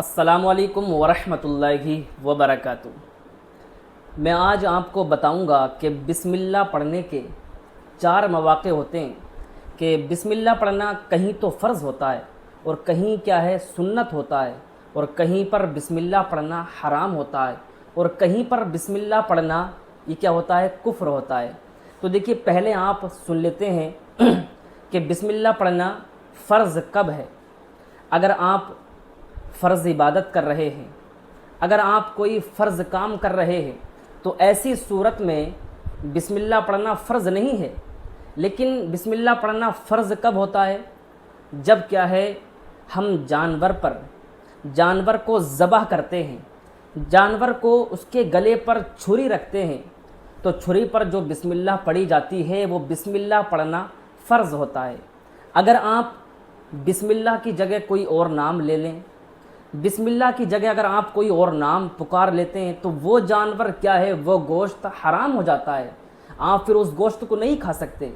السلام علیکم ورحمۃ اللہ وبرکاتہ۔ میں آج آپ کو بتاؤں گا کہ بسم اللہ پڑھنے کے 4 مواقع ہوتے ہیں کہ بسم اللہ پڑھنا کہیں تو فرض ہوتا ہے اور کہیں کیا ہے سنت ہوتا ہے، اور کہیں پر بسم اللہ پڑھنا حرام ہوتا ہے، اور کہیں پر بسم اللہ پڑھنا یہ کیا ہوتا ہے کفر ہوتا ہے۔ تو دیکھیے پہلے آپ سن لیتے ہیں کہ بسم اللہ پڑھنا فرض کب ہے۔ اگر آپ فرض عبادت کر رہے ہیں، اگر آپ کوئی فرض کام کر رہے ہیں تو ایسی صورت میں بسم اللہ پڑھنا فرض نہیں ہے۔ لیکن بسم اللہ پڑھنا فرض کب ہوتا ہے؟ جب کیا ہے ہم جانور کو ذبح کرتے ہیں، جانور کو اس کے گلے پر چھری رکھتے ہیں، تو چھری پر جو بسم اللہ پڑھی جاتی ہے وہ بسم اللہ پڑھنا فرض ہوتا ہے۔ اگر آپ بسم اللہ کی جگہ کوئی اور نام لے لیں، بسم اللہ کی جگہ اگر آپ کوئی اور نام پکار لیتے ہیں تو وہ جانور کیا ہے وہ گوشت حرام ہو جاتا ہے۔ آپ پھر اس گوشت کو نہیں کھا سکتے،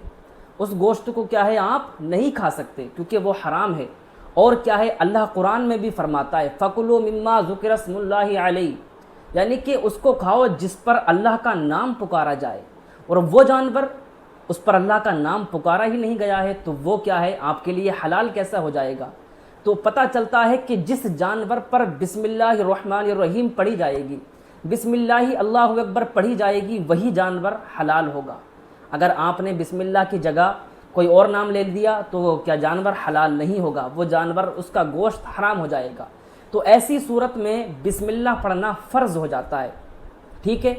اس گوشت کو کیا ہے آپ نہیں کھا سکتے کیونکہ وہ حرام ہے۔ اور کیا ہے اللہ قرآن میں بھی فرماتا ہے فَكُلُوا مِمَّا ذُكِرَ اسْمُ اللَّهِ عَلَيْهِ، یعنی کہ اس کو کھاؤ جس پر اللہ کا نام پکارا جائے، اور وہ جانور اس پر اللہ کا نام پکارا ہی نہیں گیا ہے تو وہ کیا ہے آپ کے لیے حلال کیسا ہو جائے گا۔ تو پتہ چلتا ہے کہ جس جانور پر بسم اللہ الرحمن الرحیم پڑھی جائے گی، بسم اللہ اللہ اکبر پڑھی جائے گی، وہی جانور حلال ہوگا۔ اگر آپ نے بسم اللہ کی جگہ کوئی اور نام لے دیا تو کیا جانور حلال نہیں ہوگا، وہ جانور اس کا گوشت حرام ہو جائے گا۔ تو ایسی صورت میں بسم اللہ پڑھنا فرض ہو جاتا ہے، ٹھیک ہے۔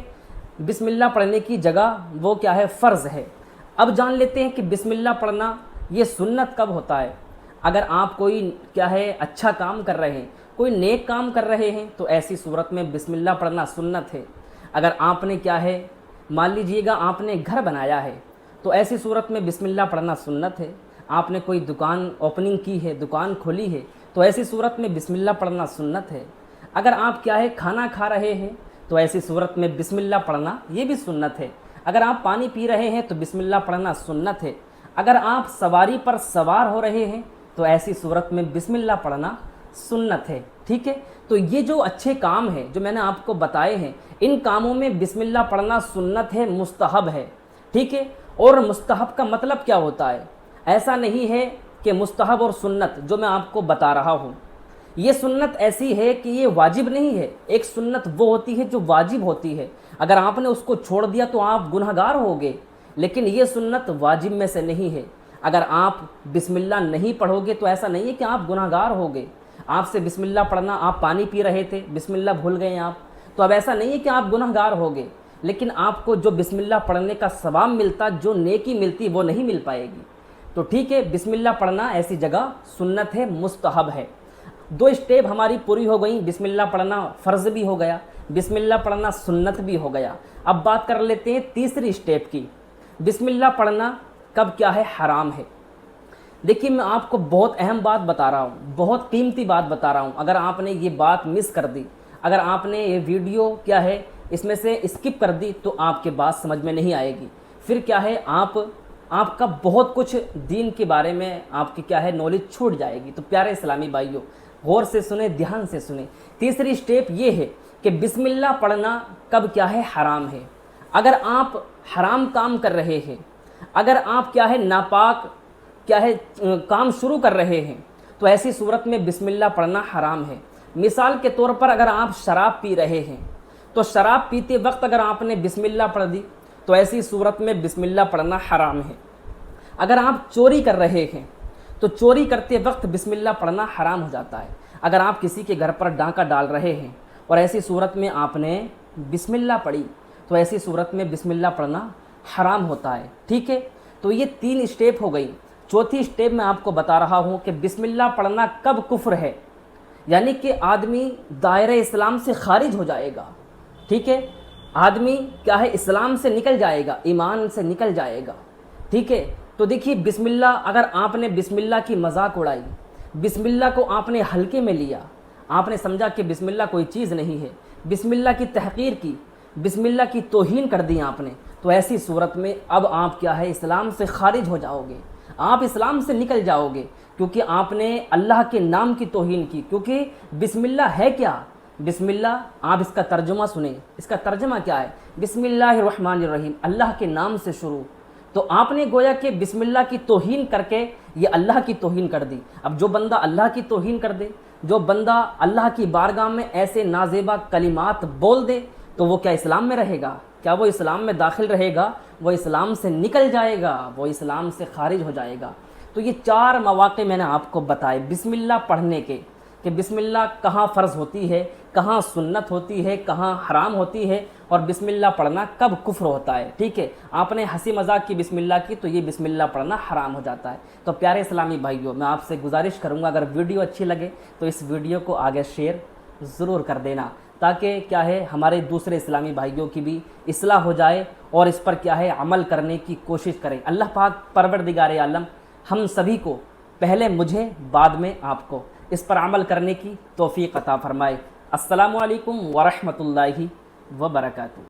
بسم اللہ پڑھنے کی جگہ وہ کیا ہے فرض ہے۔ اب جان لیتے ہیں کہ بسم اللہ پڑھنا یہ سنت کب ہوتا ہے۔ اگر آپ کوئی کیا ہے اچھا کام کر رہے ہیں، کوئی نیک کام کر رہے ہیں تو ایسی صورت میں بسم اللہ پڑھنا سنت ہے۔ اگر آپ نے کیا ہے مان لیجئے گا آپ نے گھر بنایا ہے تو ایسی صورت میں بسم اللہ پڑھنا سنت ہے۔ آپ نے کوئی دکان اوپننگ کی ہے، دکان کھولی ہے تو ایسی صورت میں بسم اللہ پڑھنا سنت ہے۔ اگر آپ کیا ہے کھانا کھا رہے ہیں تو ایسی صورت میں بسم اللہ پڑھنا یہ بھی سنت ہے۔ اگر آپ پانی پی رہے ہیں تو بسم اللہ پڑھنا سنت ہے۔ اگر آپ سواری پر سوار ہو رہے ہیں تو ایسی صورت میں بسم اللہ پڑھنا سنت ہے، ٹھیک ہے۔ تو یہ جو اچھے کام ہیں جو میں نے آپ کو بتائے ہیں، ان کاموں میں بسم اللہ پڑھنا سنت ہے، مستحب ہے، ٹھیک ہے۔ اور مستحب کا مطلب کیا ہوتا ہے؟ ایسا نہیں ہے کہ مستحب اور سنت جو میں آپ کو بتا رہا ہوں یہ سنت ایسی ہے کہ یہ واجب نہیں ہے۔ ایک سنت وہ ہوتی ہے جو واجب ہوتی ہے، اگر آپ نے اس کو چھوڑ دیا تو آپ گنہگار ہوگے، لیکن یہ سنت واجب میں سے نہیں ہے۔ اگر آپ بسم اللہ نہیں پڑھو گے تو ایسا نہیں ہے کہ آپ گنہگار ہوگے۔ آپ سے بسم اللہ پڑھنا، آپ پانی پی رہے تھے بسم اللہ بھول گئے آپ، تو اب ایسا نہیں ہے کہ آپ گنہگار ہوگے، لیکن آپ کو جو بسم اللہ پڑھنے کا ثواب ملتا، جو نیکی ملتی، وہ نہیں مل پائے گی۔ تو ٹھیک ہے، بسم اللہ پڑھنا ایسی جگہ سنت ہے، مستحب ہے۔ 2 اسٹیپ ہماری پوری ہو گئیں، بسم اللہ پڑھنا فرض بھی ہو گیا، بسم اللہ پڑھنا سنت بھی ہو گیا۔ اب بات کر لیتے ہیں تیسری اسٹیپ کی، بسم اللہ پڑھنا کب کیا ہے حرام ہے۔ دیکھیے میں آپ کو بہت اہم بات بتا رہا ہوں، بہت قیمتی بات بتا رہا ہوں۔ اگر آپ نے یہ بات مس کر دی، اگر آپ نے یہ ویڈیو کیا ہے اس میں سے اسکپ کر دی تو آپ کے بات سمجھ میں نہیں آئے گی، پھر کیا ہے آپ کا بہت کچھ دین کے بارے میں آپ کی کیا ہے نالج چھوٹ جائے گی۔ تو پیارے اسلامی بھائیوں غور سے سنیں، دھیان سے سنیں۔ تیسری اسٹیپ یہ ہے کہ بسم اللہ پڑھنا کب کیا ہے حرام ہے۔ اگر آپ حرام کام کر رہے ہیں، اگر آپ کیا ہے ناپاک کیا ہے کام شروع کر رہے ہیں تو ایسی صورت میں بسم اللہ پڑھنا حرام ہے۔ مثال کے طور پر اگر آپ شراب پی رہے ہیں تو شراب پیتے وقت اگر آپ نے بسم اللہ پڑھ دی تو ایسی صورت میں بسم اللہ پڑھنا حرام ہے۔ اگر آپ چوری کر رہے ہیں تو چوری کرتے وقت بسم اللہ پڑھنا حرام ہو جاتا ہے۔ اگر آپ کسی کے گھر پر ڈاکہ ڈال رہے ہیں اور ایسی صورت میں آپ نے بسم اللہ پڑھی تو ایسی صورت میں بسم اللہ پڑھنا حرام ہوتا ہے، ٹھیک ہے۔ تو یہ 3 اسٹیپ ہو گئی۔ چوتھی اسٹیپ میں آپ کو بتا رہا ہوں کہ بسم اللہ پڑھنا کب کفر ہے، یعنی کہ آدمی دائرہ اسلام سے خارج ہو جائے گا، ٹھیک ہے۔ آدمی کیا ہے اسلام سے نکل جائے گا، ایمان سے نکل جائے گا، ٹھیک ہے۔ تو دیکھیے بسم اللہ اگر آپ نے بسم اللہ کی مذاق اڑائی، بسم اللہ کو آپ نے ہلکے میں لیا، آپ نے سمجھا کہ بسم اللہ کوئی چیز نہیں ہے، بسم اللہ کی تحقیر کی، بسم اللہ کی توہین کر دی آپ نے، تو ایسی صورت میں اب آپ کیا ہے اسلام سے خارج ہو جاؤ گے، آپ اسلام سے نکل جاؤ گے، کیونکہ آپ نے اللہ کے نام کی توہین کی. کیونکہ بسم اللہ ہے کیا؟ بسم اللہ آپ اس کا ترجمہ سنیں. اس کا ترجمہ کیا ہے؟ بسم اللہ الرحمن الرحیم، اللہ کے نام سے شروع. تو آپ نے گویا کہ بسم اللہ کی توہین کر کے یہ اللہ کی توہین کر دی. اب جو بندہ اللہ کی توہین کر دے، جو بندہ اللہ کی بارگاہ میں ایسے نازیبا کلمات بول دے، تو وہ کیا اسلام میں رہے گا؟ کیا وہ اسلام میں داخل رہے گا؟ وہ اسلام سے نکل جائے گا، وہ اسلام سے خارج ہو جائے گا. تو یہ 4 مواقع میں نے آپ کو بتائے بسم اللہ پڑھنے کے، کہ بسم اللہ کہاں فرض ہوتی ہے، کہاں سنت ہوتی ہے، کہاں حرام ہوتی ہے، اور بسم اللہ پڑھنا کب کفر ہوتا ہے. ٹھیک ہے، آپ نے ہنسی مذاق کی بسم اللہ کی تو یہ بسم اللہ پڑھنا حرام ہو جاتا ہے. تو پیارے اسلامی بھائیوں، میں آپ سے گزارش کروں گا اگر ویڈیو اچھی لگے تو اس ویڈیو کو آگے شیئر ضرور کر دینا، تاکہ کیا ہے ہمارے دوسرے اسلامی بھائیوں کی بھی اصلاح ہو جائے اور اس پر کیا ہے عمل کرنے کی کوشش کریں. اللہ پاک پروردگار عالم ہم سبھی کو، پہلے مجھے بعد میں آپ کو، اس پر عمل کرنے کی توفیق عطا فرمائے. السلام علیکم ورحمۃ اللہ وبرکاتہ.